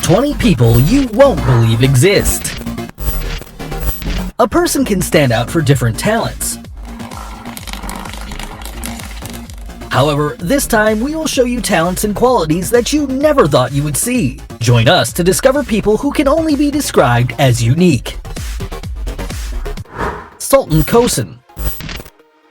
20 people you won't believe exist. A person can stand out for different talents. However, this time we will show you talents and qualities that you never thought you would see. Join us to discover people who can only be described as unique. Sultan Kosin.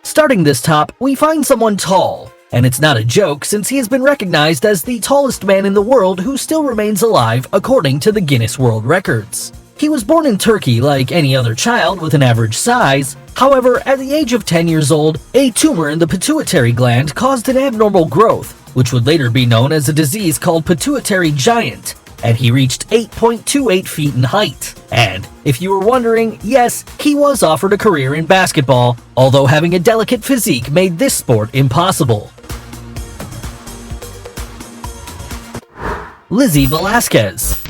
Starting this top, we find someone tall. And it's not a joke since he has been recognized as the tallest man in the world who still remains alive according to the Guinness World Records. He was born in Turkey like any other child with an average size. However, at the age of 10 years old, a tumor in the pituitary gland caused an abnormal growth, which would later be known as a disease called pituitary giant, and he reached 8.28 feet in height. And if you were wondering, yes, he was offered a career in basketball, although having a delicate physique made this sport impossible. Lizzie Velasquez.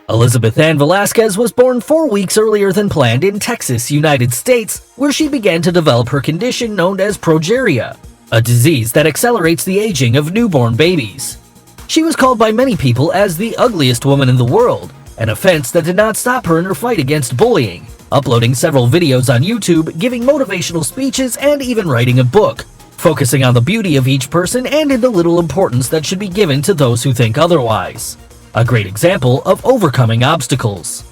Elizabeth Ann Velasquez was born 4 weeks earlier than planned in Texas, United States, where she began to develop her condition known as progeria, a disease that accelerates the aging of newborn babies. She was called by many people as the ugliest woman in the world, an offense that did not stop her in her fight against bullying, uploading several videos on YouTube, giving motivational speeches, and even writing a book, focusing on the beauty of each person and in the little importance that should be given to those who think otherwise. A great example of overcoming obstacles.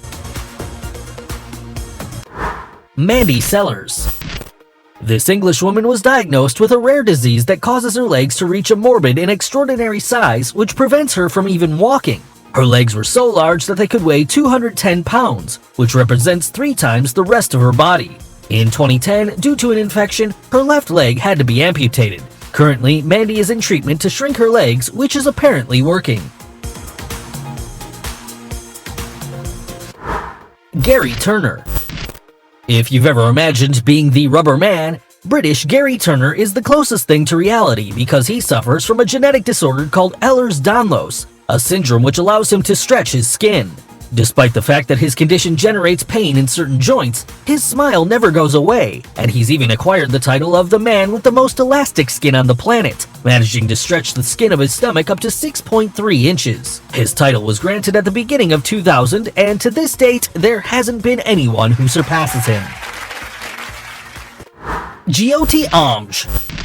Mandy Sellers. This Englishwoman was diagnosed with a rare disease that causes her legs to reach a morbid and extraordinary size which prevents her from even walking. Her legs were so large that they could weigh 210 pounds, which represents 3 times the rest of her body. In 2010, due to an infection, her left leg had to be amputated. Currently, Mandy is in treatment to shrink her legs, which is apparently working. Gary Turner. If you've ever imagined being the rubber man, British Gary Turner is the closest thing to reality because he suffers from a genetic disorder called Ehlers-Danlos, a syndrome which allows him to stretch his skin. Despite the fact that his condition generates pain in certain joints, his smile never goes away, and he's even acquired the title of the man with the most elastic skin on the planet, managing to stretch the skin of his stomach up to 6.3 inches. His title was granted at the beginning of 2000, and to this date, there hasn't been anyone who surpasses him. Jyoti Amj.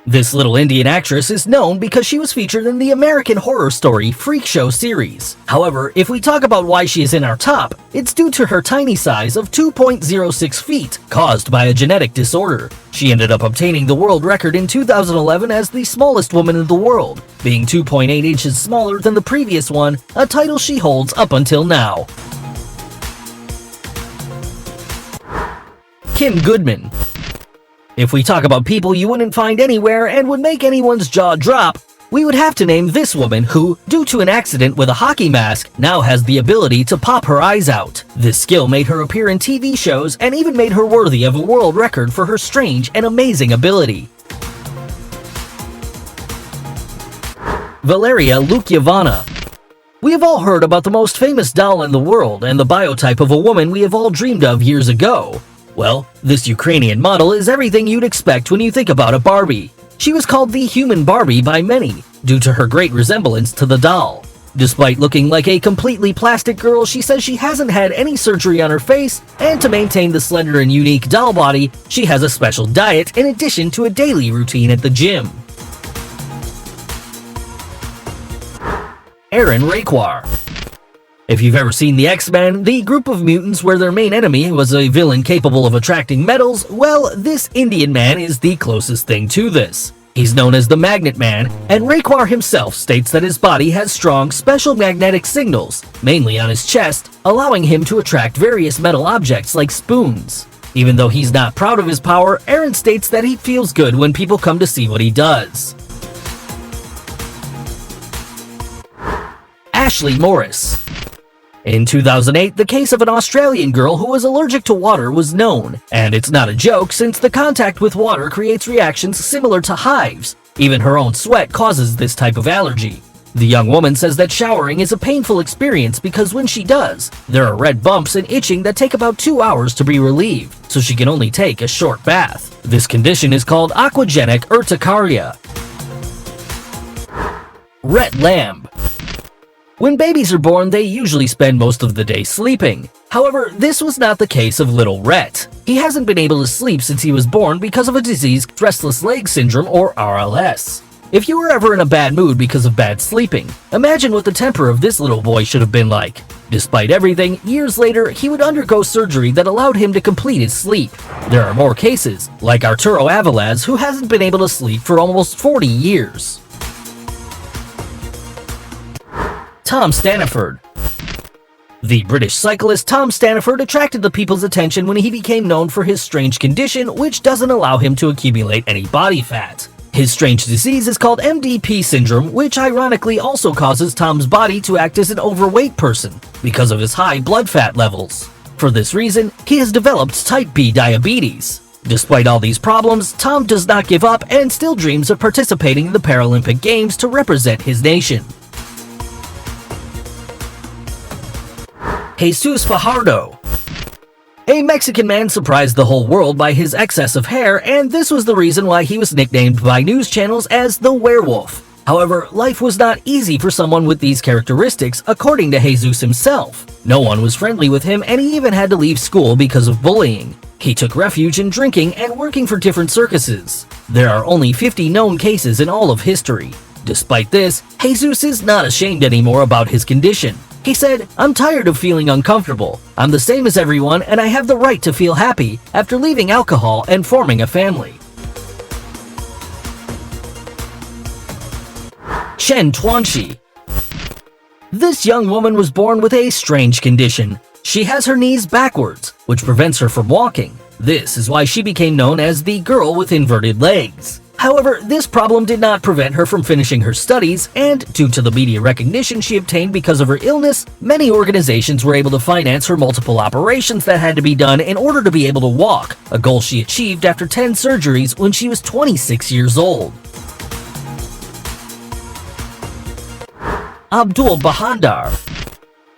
This little Indian actress is known because she was featured in the American Horror Story Freak Show series. However, if we talk about why she is in our top, it's due to her tiny size of 2.06 feet, caused by a genetic disorder. She ended up obtaining the world record in 2011 as the smallest woman in the world, being 2.8 inches smaller than the previous one, a title she holds up until now. Kim Goodman. If we talk about people you wouldn't find anywhere and would make anyone's jaw drop, we would have to name this woman who, due to an accident with a hockey mask, now has the ability to pop her eyes out. This skill made her appear in TV shows and even made her worthy of a world record for her strange and amazing ability. Valeria Lukiavana. We have all heard about the most famous doll in the world and the biotype of a woman we have all dreamed of years ago. Well, this Ukrainian model is everything you'd expect when you think about a Barbie. She was called the human Barbie by many, due to her great resemblance to the doll. Despite looking like a completely plastic girl, she says she hasn't had any surgery on her face, and to maintain the slender and unique doll body, she has a special diet in addition to a daily routine at the gym. Aaron Raquar. If you've ever seen the X-Men, the group of mutants where their main enemy was a villain capable of attracting metals, well, this Indian man is the closest thing to this. He's known as the Magnet Man, and Raquar himself states that his body has strong special magnetic signals, mainly on his chest, allowing him to attract various metal objects like spoons. Even though he's not proud of his power, Aaron states that he feels good when people come to see what he does. Ashley Morris. In 2008, the case of an Australian girl who was allergic to water was known, and it's not a joke since the contact with water creates reactions similar to hives. Even her own sweat causes this type of allergy. The young woman says that showering is a painful experience because when she does, there are red bumps and itching that take about 2 hours to be relieved, so she can only take a short bath. This condition is called aquagenic urticaria. Rhett Lamb. When babies are born, they usually spend most of the day sleeping. However, this was not the case of little Rhett. He hasn't been able to sleep since he was born because of a disease, restless leg syndrome, or RLS. If you were ever in a bad mood because of bad sleeping, imagine what the temper of this little boy should have been like. Despite everything, years later, he would undergo surgery that allowed him to complete his sleep. There are more cases, like Arturo Avilaz, who hasn't been able to sleep for almost 40 years. Tom Staniford. The British cyclist Tom Staniford attracted the people's attention when he became known for his strange condition, which doesn't allow him to accumulate any body fat. His strange disease is called MDP syndrome, which ironically also causes Tom's body to act as an overweight person because of his high blood fat levels. For this reason, he has developed type B diabetes. Despite all these problems, Tom does not give up and still dreams of participating in the Paralympic Games to represent his nation. Jesus Fajardo. A Mexican man surprised the whole world by his excess of hair, and this was the reason why he was nicknamed by news channels as the werewolf. However, life was not easy for someone with these characteristics, according to Jesus himself. No one was friendly with him, and he even had to leave school because of bullying. He took refuge in drinking and working for different circuses. There are only 50 known cases in all of history. Despite this, Jesus is not ashamed anymore about his condition. He said, "I'm tired of feeling uncomfortable. I'm the same as everyone, and I have the right to feel happy after leaving alcohol and forming a family." Chen Tuanxi. This young woman was born with a strange condition. She has her knees backwards, which prevents her from walking. This is why she became known as the girl with inverted legs. However, this problem did not prevent her from finishing her studies, and due to the media recognition she obtained because of her illness, many organizations were able to finance her multiple operations that had to be done in order to be able to walk, a goal she achieved after 10 surgeries when she was 26 years old. Abdul Bahandar.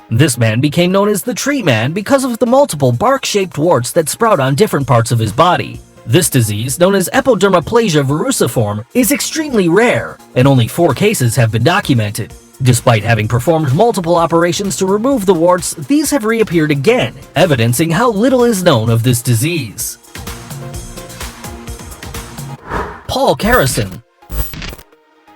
This man became known as the Tree Man because of the multiple bark-shaped warts that sprout on different parts of his body. This disease, known as epidermoplasia verruciforme, is extremely rare, and only 4 cases have been documented. Despite having performed multiple operations to remove the warts, these have reappeared again, evidencing how little is known of this disease. Paul Carrison.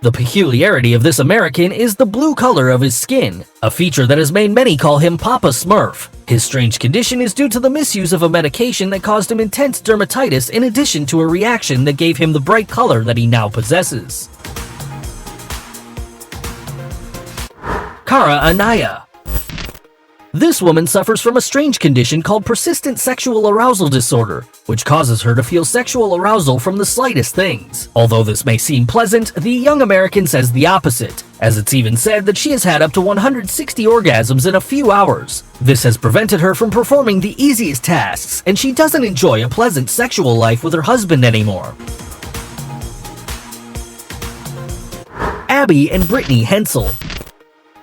The peculiarity of this American is the blue color of his skin, a feature that has made many call him Papa Smurf. His strange condition is due to the misuse of a medication that caused him intense dermatitis in addition to a reaction that gave him the bright color that he now possesses. Cara Anaya. This woman suffers from a strange condition called persistent sexual arousal disorder, which causes her to feel sexual arousal from the slightest things. Although this may seem pleasant, the young American says the opposite, as it's even said that she has had up to 160 orgasms in a few hours. This has prevented her from performing the easiest tasks, and she doesn't enjoy a pleasant sexual life with her husband anymore. Abby and Brittany Hensel.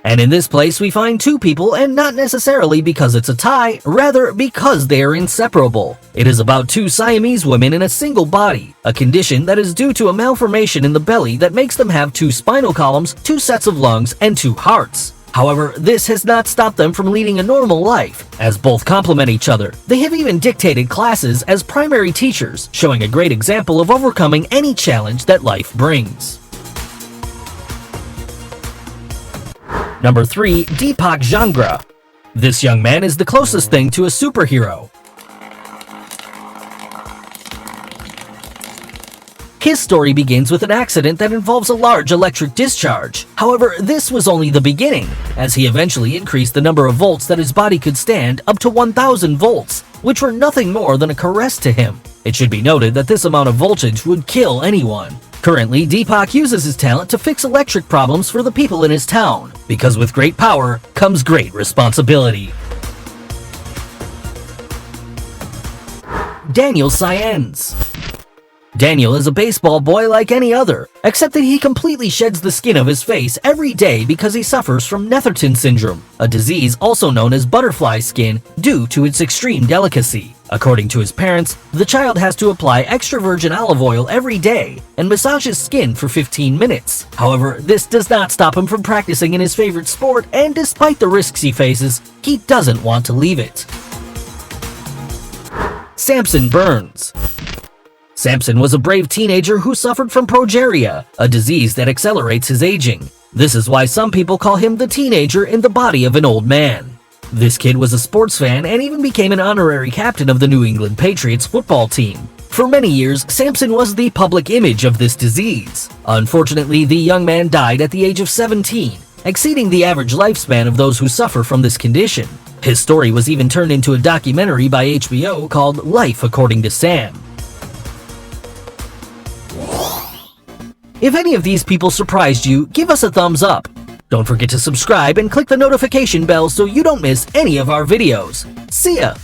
And in this place we find 2 people, and not necessarily because it's a tie, rather because they are inseparable. It is about 2 Siamese women in a single body, a condition that is due to a malformation in the belly that makes them have 2 spinal columns, 2 sets of lungs, and 2 hearts. However, this has not stopped them from leading a normal life, as both complement each other. They have even dictated classes as primary teachers, showing a great example of overcoming any challenge that life brings. Number 3. Deepak Jangra. This young man is the closest thing to a superhero. His story begins with an accident that involves a large electric discharge. However, this was only the beginning, as he eventually increased the number of volts that his body could stand up to 1,000 volts, which were nothing more than a caress to him. It should be noted that this amount of voltage would kill anyone. Currently, Deepak uses his talent to fix electric problems for the people in his town, because with great power comes great responsibility. Daniel Saenz. Daniel is a baseball boy like any other, except that he completely sheds the skin of his face every day because he suffers from Netherton syndrome, a disease also known as butterfly skin due to its extreme delicacy. According to his parents, the child has to apply extra virgin olive oil every day and massage his skin for 15 minutes. However, this does not stop him from practicing in his favorite sport, and despite the risks he faces, he doesn't want to leave it. Samson Burns. Samson was a brave teenager who suffered from progeria, a disease that accelerates his aging. This is why some people call him the teenager in the body of an old man. This kid was a sports fan and even became an honorary captain of the New England Patriots football team. For many years, Samson was the public image of this disease. Unfortunately, the young man died at the age of 17, exceeding the average lifespan of those who suffer from this condition. His story was even turned into a documentary by HBO called Life According to Sam. If any of these people surprised you, give us a thumbs up. Don't forget to subscribe and click the notification bell so you don't miss any of our videos. See ya!